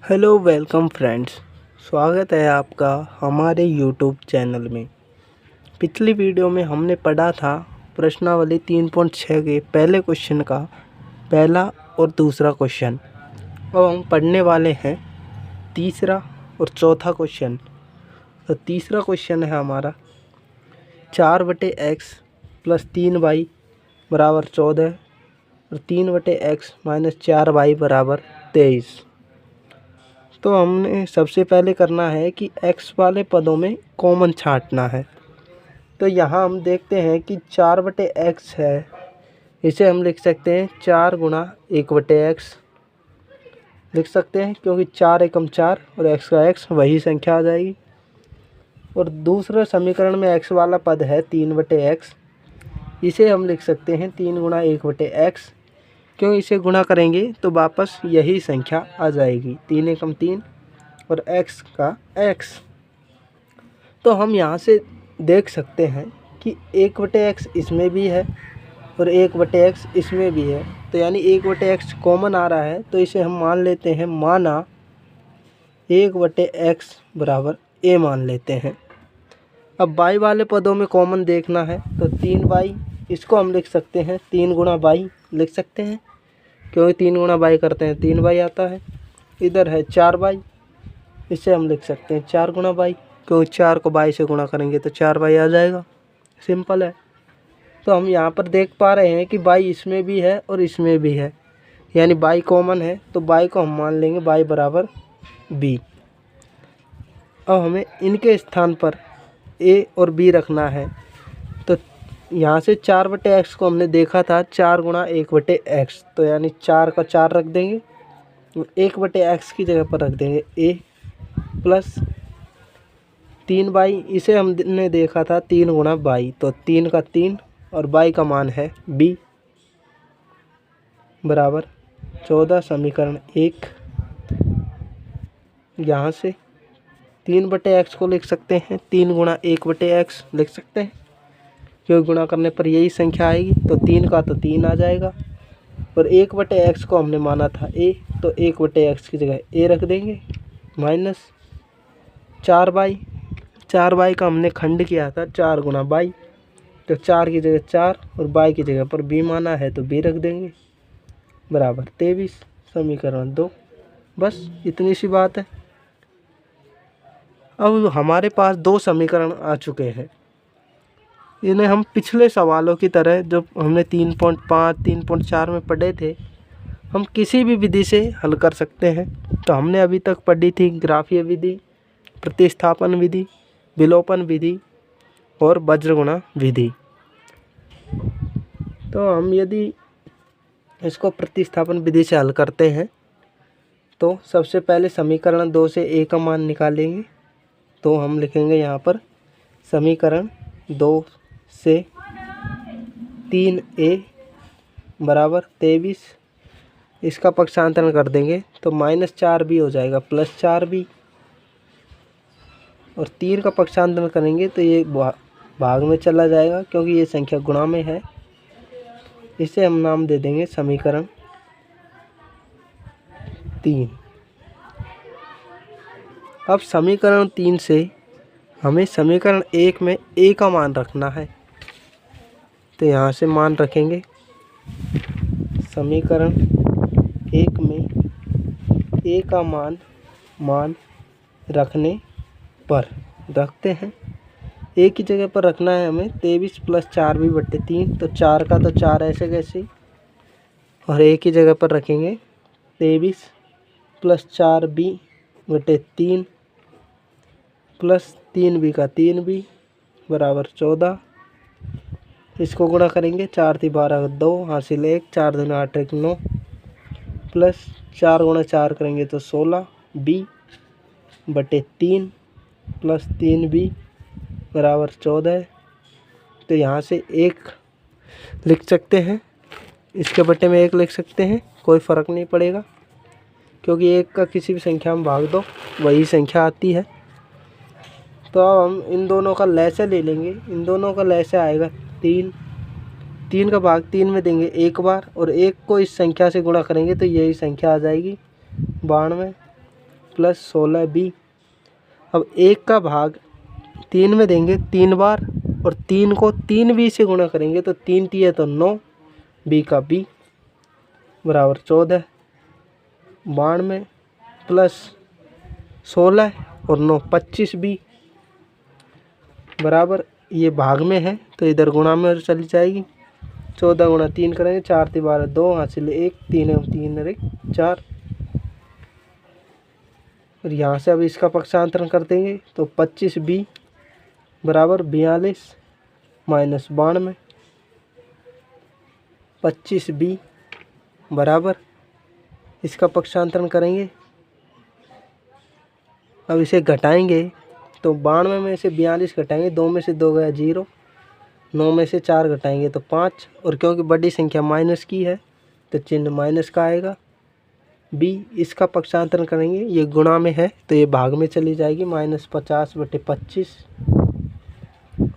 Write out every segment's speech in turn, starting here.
Hello welcome friends. स्वागत है आपका हमारे यूट्यूब चैनल में। पिछली वीडियो में हमने पढ़ा था प्रश्नावली 3.6 के पहले क्वेश्चन का पहला और दूसरा क्वेश्चन। अब हम पढ़ने वाले हैं तीसरा और चौथा क्वेश्चन। तो तीसरा क्वेश्चन है हमारा 4/x + 3y = 14 और 3/x - 4y = 23। तो हमने सबसे पहले करना है कि x वाले पदों में कॉमन छांटना है। तो यहाँ हम देखते हैं कि 4/x है, इसे हम लिख सकते हैं 4 × 1/x लिख सकते हैं, क्योंकि 4 एकम 4 और x का x वही संख्या आ जाएगी। और दूसरे समीकरण में x वाला पद है 3/x, इसे हम लिख सकते हैं 3 × 1/x, क्यों इसे गुणा करेंगे तो वापस यही संख्या आ जाएगी, 3 एकम 3 और x का x। तो हम यहाँ से देख सकते हैं कि 1/x इसमें भी है और 1/x इसमें भी है। तो यानी 1/x कॉमन आ रहा है, तो इसे हम मान लेते हैं माना 1/x = a मान लेते हैं। अब y वाले पदों में कॉमन देखना है तो 3y, इसको हम लिख सकते हैं 3 × y लिख सकते हैं, क्योंकि 3 × y करते हैं 3y आता है। इधर है 4y, इसे हम लिख सकते हैं 4 × y, क्योंकि 4 को y से गुणा करेंगे तो 4y आ जाएगा। सिंपल है। तो हम यहाँ पर देख पा रहे हैं कि y इसमें भी है और इसमें भी है, यानी y कॉमन है, तो y को हम मान लेंगे y = b। अब हमें इनके स्थान पर a और b रखना है। तो यहाँ से 4/x को हमने देखा था 4 × 1/x, तो यानी 4 का 4 रख देंगे, 1/x की जगह पर रख देंगे a प्लस 3y, इसे हमने देखा था 3 × y, तो 3 का 3 और y का मान है b = 14। समीकरण 1 यहाँ से 3/x को लिख सकते हैं 3 × 1/x लिख सकते हैं, क्योंकि गुणा करने पर यही संख्या आएगी, तो 3 का तो 3 आ जाएगा। और 1/x को हमने माना था a, तो 1/x की जगह a रख देंगे माइनस 4y का हमने खंड किया था 4 × y, तो 4 की जगह 4 और y की जगह पर b माना है तो b रख देंगे बराबर 23। समीकरण 2। बस इतनी सी बात है। अब हमारे पास 2 समीकरण आ चुके हैं। इन्हें हम पिछले सवालों की तरह जो हमने 3.5 3.4 में पढ़े थे, हम किसी भी विधि से हल कर सकते हैं। तो हमने अभी तक पढ़ी थी ग्राफीय विधि, प्रतिस्थापन विधि, विलोपन विधि और वज्रगुणा विधि। तो हम यदि इसको प्रतिस्थापन विधि से हल करते हैं तो सबसे पहले समीकरण 2 से a का मान निकालेंगे। तो हम लिखेंगे यहाँ पर समीकरण 2 से 3a = 23, इसका पक्षांतरण कर देंगे तो -4b हो जाएगा प्लस 4b, और 3 का पक्षांतरण करेंगे तो ये भाग में चला जाएगा, क्योंकि ये संख्या गुणा में है। इसे हम नाम दे देंगे समीकरण 3। अब समीकरण 3 से हमें समीकरण 1 में a का मान रखना है, तो यहाँ से मान रखेंगे समीकरण 1 में a का मान रखने पर रखते हैं। a की जगह पर रखना है हमें 23 + 4b/3, तो 4 का तो 4 ऐसे कैसे, और a की जगह पर रखेंगे 23 + 4b/3 प्लस 3b का 3b = 14। इसको गुणा करेंगे 4 × 3 = 12, 2 हासिल 1, 4 दूनी 8, 1 9, प्लस 4 × 4 करेंगे तो 16b/3 प्लस 3b = 14। तो यहाँ से 1 लिख सकते हैं, इसके बटे में 1 लिख सकते हैं, कोई फ़र्क नहीं पड़ेगा, क्योंकि 1 का किसी भी संख्या में भाग दो वही संख्या आती है। तो अब हम इन दोनों का लैसे ले लेंगे। इन दोनों का लैसे आएगा 3 का भाग 3 में देंगे एक बार, और 1 को इस संख्या से गुणा करेंगे तो यही संख्या आ जाएगी 92। Plus 16b। अब 1 का भाग 3 में देंगे 3 बार, और 3 को 3b से गुणा करेंगे तो 3 तिये तो 9, b का b बराबर 14, 92 प्लस 16 और 9 25b बराबर, ये भाग में है तो इधर गुणा में चली जाएगी। 14 गुणा 3 करेंगे, 4 × 12 2, हासिल 1, 3 3 1 4। और यहाँ से अब इसका पक्षांतरण कर देंगे तो 25b बराबर 42 माइनस 92, 25b बराबर, इसका पक्षांतरण करेंगे। अब इसे घटाएंगे तो 92 में से 42 घटाएंगे, 2 में से 2 गया 0, 9 में से 4 घटाएंगे तो 5, और क्योंकि बड़ी संख्या माइनस की है तो चिन्ह माइनस का आएगा। b, इसका पक्षांतरण करेंगे, ये गुणा में है तो ये भाग में चली जाएगी, -50/25,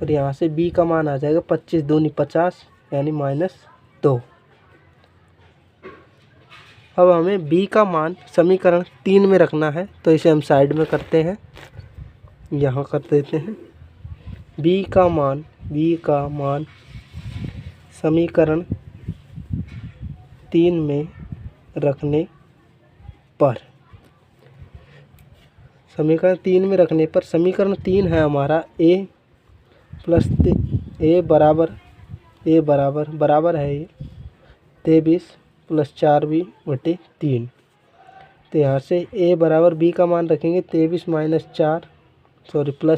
और यहाँ से b का मान आ जाएगा 25 दूनी 50 यानी -2। अब हमें b का मान समीकरण 3 में रखना है तो इसे हम साइड में करते हैं, यहाँ कर देते हैं। b का मान समीकरण 3 में रखने पर, समीकरण 3 में रखने पर, समीकरण 3 है हमारा a प्लस a बराबर है ये 23 प्लस 4b/3। तो यहाँ से a बराबर b का मान रखेंगे 23 प्लस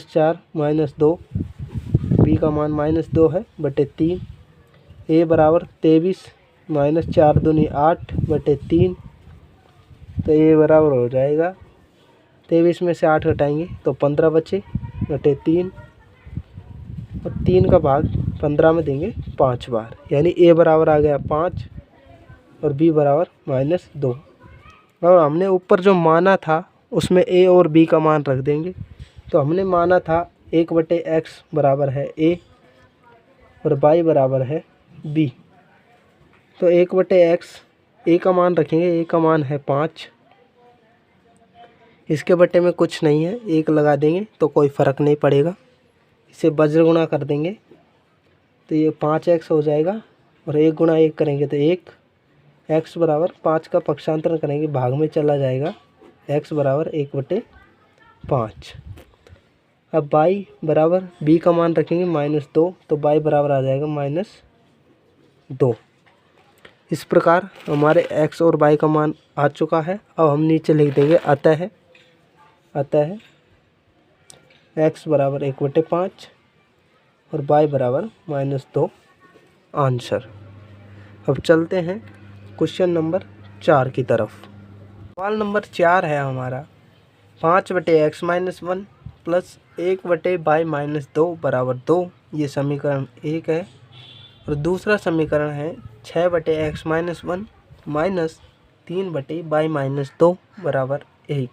4 -2, b का मान -2 है /3। a बराबर 23 -4 दूनी 8/3, तो a बराबर हो जाएगा 23 में से 8 घटाएंगे तो 15 बचे /3, और 3 का भाग 15 में देंगे 5 बार, यानी a बराबर आ गया 5 और b बराबर -2। और हमने ऊपर जो माना था उसमें a और b का मान रख देंगे। तो हमने माना था 1/x बराबर है a और y बराबर है b। तो 1/x a का मान रखेंगे, a का मान है 5, इसके बट्टे में कुछ नहीं है, 1 लगा देंगे तो कोई फ़र्क नहीं पड़ेगा। इसे वज्र गुणा कर देंगे तो ये 5x हो जाएगा, और 1 गुणा 1 करेंगे तो 1, x बराबर 5 का पक्षांतरण करेंगे भाग में चला जाएगा, x बराबर 1/5। अब y बराबर b का मान रखेंगे -2 तो y बराबर आ जाएगा -2। इस प्रकार हमारे x और y का मान आ चुका है। अब हम नीचे लिख देंगे अतः x बराबर 1/5 और y बराबर -2 आंसर। अब चलते हैं क्वेश्चन नंबर 4 की तरफ। सवाल नंबर 4 है हमारा 5/x-1 प्लस 1/y-2 बराबर 2, ये समीकरण 1 है। और दूसरा समीकरण है 6/x-1 माइनस 3/y-2 बराबर 1।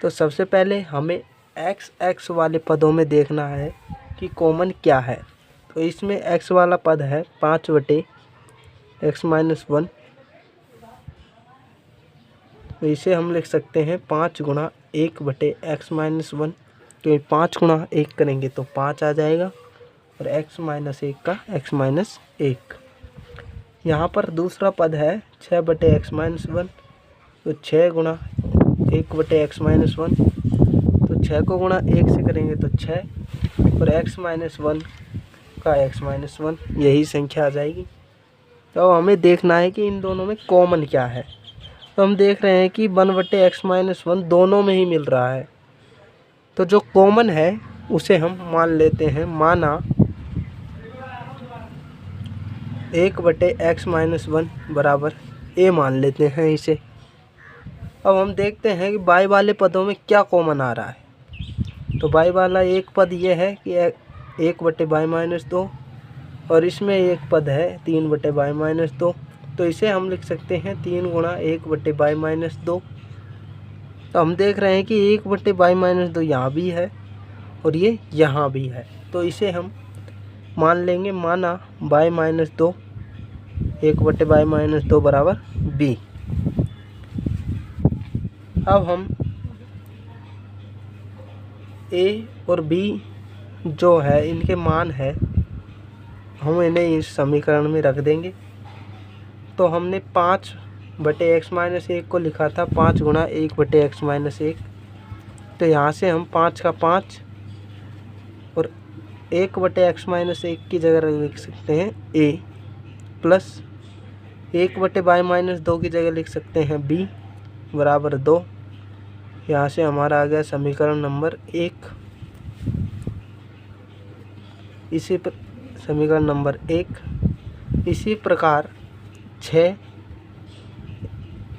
तो सबसे पहले हमें x वाले पदों में देखना है कि कॉमन क्या है। तो इसमें x वाला पद है 5/x-1, तो इसे हम लिख सकते हैं 5 गुणा 1/x-1, तो 5 गुणा 1 करेंगे तो 5 आ जाएगा, और x-1 का x-1। यहाँ पर दूसरा पद है 6/x-1, तो 6 गुणा 1/x-1, तो 6 को गुणा 1 से करेंगे तो 6, और x-1 का x-1 यही संख्या आ जाएगी। तो हमें देखना है कि इन दोनों में कॉमन क्या है। तो हम देख रहे हैं कि 1/x-1 दोनों में ही मिल रहा है, तो जो कॉमन है उसे हम मान लेते हैं, माना 1/x-1 बराबर a मान लेते हैं इसे। अब हम देखते हैं कि y वाले पदों में क्या कॉमन आ रहा है। तो y वाला एक पद ये है कि 1/y-2, और इसमें एक पद है 3/y-2, तो इसे हम लिख सकते हैं 3 गुणा 1/y-2। तो हम देख रहे हैं कि 1/y-2 यहाँ भी है और ये यहाँ भी है, तो इसे हम मान लेंगे, माना y-2 1/y-2 बराबर b। अब हम a और b जो है इनके मान है, हम इन्हें इस समीकरण में रख देंगे। तो हमने 5/x-1 को लिखा था 5 गुणा 1/x-1। तो यहाँ से हम 5 का 5 और 1/x-1 की जगह लिख सकते हैं a प्लस 1/y-2 की जगह लिख सकते हैं b बराबर 2। यहाँ से हमारा आ गया समीकरण नंबर 1। समीकरण नंबर 1। इसी प्रकार 6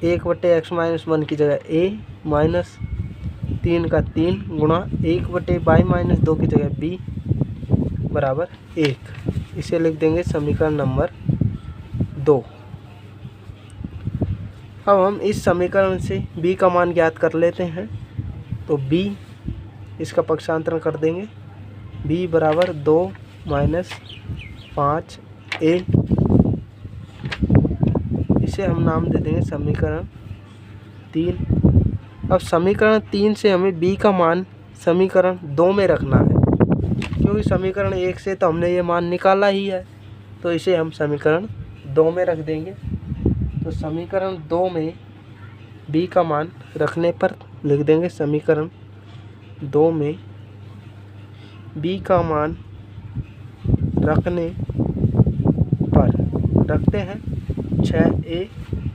1/x-1 की जगह a माइनस 3 का 3 गुणा 1/y-2 की जगह b बराबर 1। इसे लिख देंगे समीकरण नंबर 2। अब हम इस समीकरण से b का मान ज्ञात कर लेते हैं। तो b इसका पक्षांतरण कर देंगे, b बराबर 2 माइनस 5a। इसे हम नाम दे देंगे समीकरण 3। अब समीकरण 3 से हमें b का मान समीकरण 2 में रखना है, क्योंकि समीकरण 1 से तो हमने ये मान निकाला ही है। तो इसे हम समीकरण 2 में रख देंगे। तो समीकरण 2 में b का मान रखने पर लिख देंगे समीकरण 2 में b का मान रखने पर रखते हैं 6a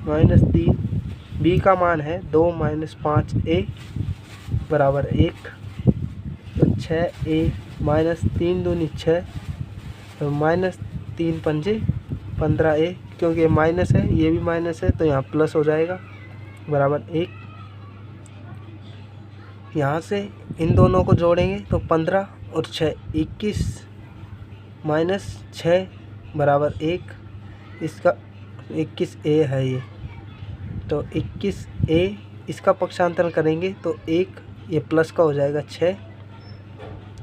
माइनस 3। b का मान है 2 माइनस 5a बराबर 1। तो 6a माइनस 3 दूनी 6 तो माइनस 3 पंजे 15a, क्योंकि ये माइनस है ये भी माइनस है तो यहाँ प्लस हो जाएगा बराबर 1। यहाँ से इन दोनों को जोड़ेंगे तो 15 और 6 21 माइनस 6 बराबर 1। इसका 21a है ये, तो 21a इसका पक्षांतरण करेंगे तो 1 ये प्लस का हो जाएगा 6।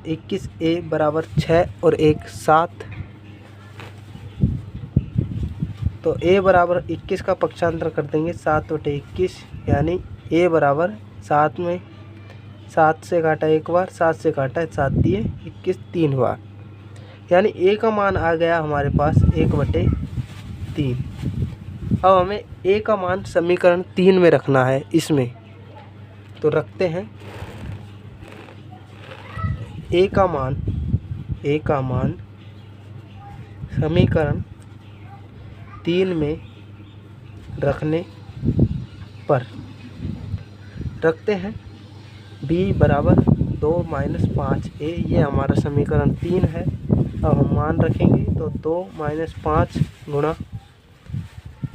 21a बराबर 6 और 1 7। तो a बराबर 21 का पक्षांतर कर देंगे 7/21, यानी a बराबर 7 में 7 से काटा एक बार, 7 से काटा 7 दिए 21 3 बार, यानी a का मान आ गया हमारे पास 1/3। अब हमें a का मान समीकरण 3 में रखना है इसमें। तो रखते हैं a का मान समीकरण 3 में रखने पर रखते हैं b बराबर 2 माइनस 5a। ये हमारा समीकरण 3 है। अब हम मान रखेंगे तो 2 माइनस 5 गुणा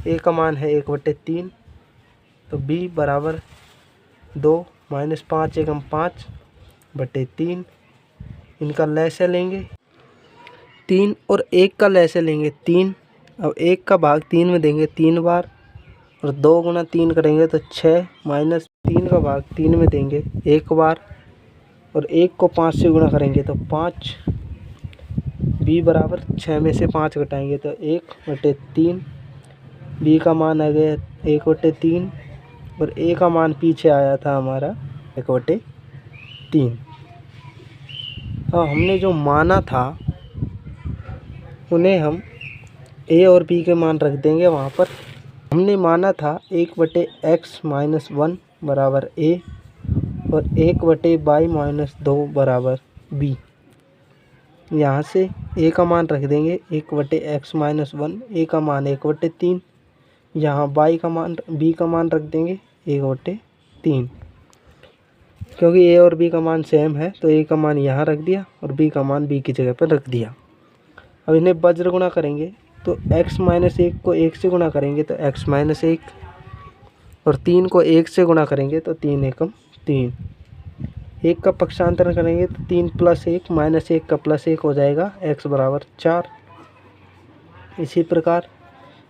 a का मान है 1/3। तो b बराबर 2 माइनस 5 एकम 5/3। इनका लैसे लेंगे 3 और 1 का लैसे लेंगे 3। अब 1 का भाग 3 में देंगे 3 बार और 2 गुना 3 करेंगे तो 6 माइनस 3 का भाग 3 में देंगे 1 बार और 1 को 5 से गुणा करेंगे तो 5। b बराबर 6 में से 5 घटाएंगे तो 1/3। b का मान आ गया 1/3 और a का मान पीछे आया था हमारा 1/3। हाँ, हमने जो माना था उन्हें हम a और b के मान रख देंगे वहाँ पर। हमने माना था 1/x-1 बराबर a और 1/y-2 बराबर b। यहाँ से a का मान रख देंगे 1/x-1, a का मान 1/3। यहाँ b का मान रख देंगे 1/3, क्योंकि a और b का मान सेम है तो a का मान यहाँ रख दिया और b का मान b की जगह पर रख दिया। अब इन्हें वज्र गुणा करेंगे तो x-1 को 1 से गुणा करेंगे तो x-1 और 3 को 1 से गुणा करेंगे तो 3 एकम 3। 1 का पक्षांतरण करेंगे तो 3 + 1 -1 का +1 हो जाएगा x बराबर 4। इसी प्रकार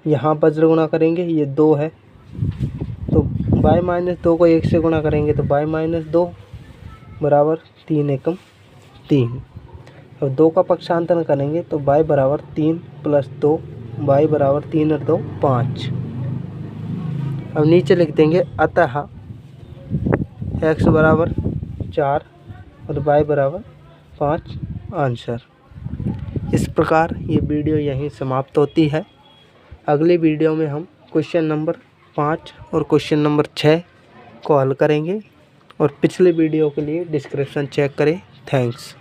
यहाँ वज्र गुणा करेंगे, ये 2 है तो y-2 को 1 से गुणा करेंगे तो y-2 बराबर 3 एकम 3। अब 2 का पक्षांतरण करेंगे तो y बराबर 3 + 2, y बराबर 3 और 2 5। अब नीचे लिख देंगे अतः x बराबर 4 और y बराबर 5 आंसर। इस प्रकार ये वीडियो यहीं समाप्त होती है। अगली वीडियो में हम क्वेश्चन नंबर 5 और क्वेश्चन नंबर 6 को हल करेंगे और पिछले वीडियो के लिए डिस्क्रिप्शन चेक करें। थैंक्स।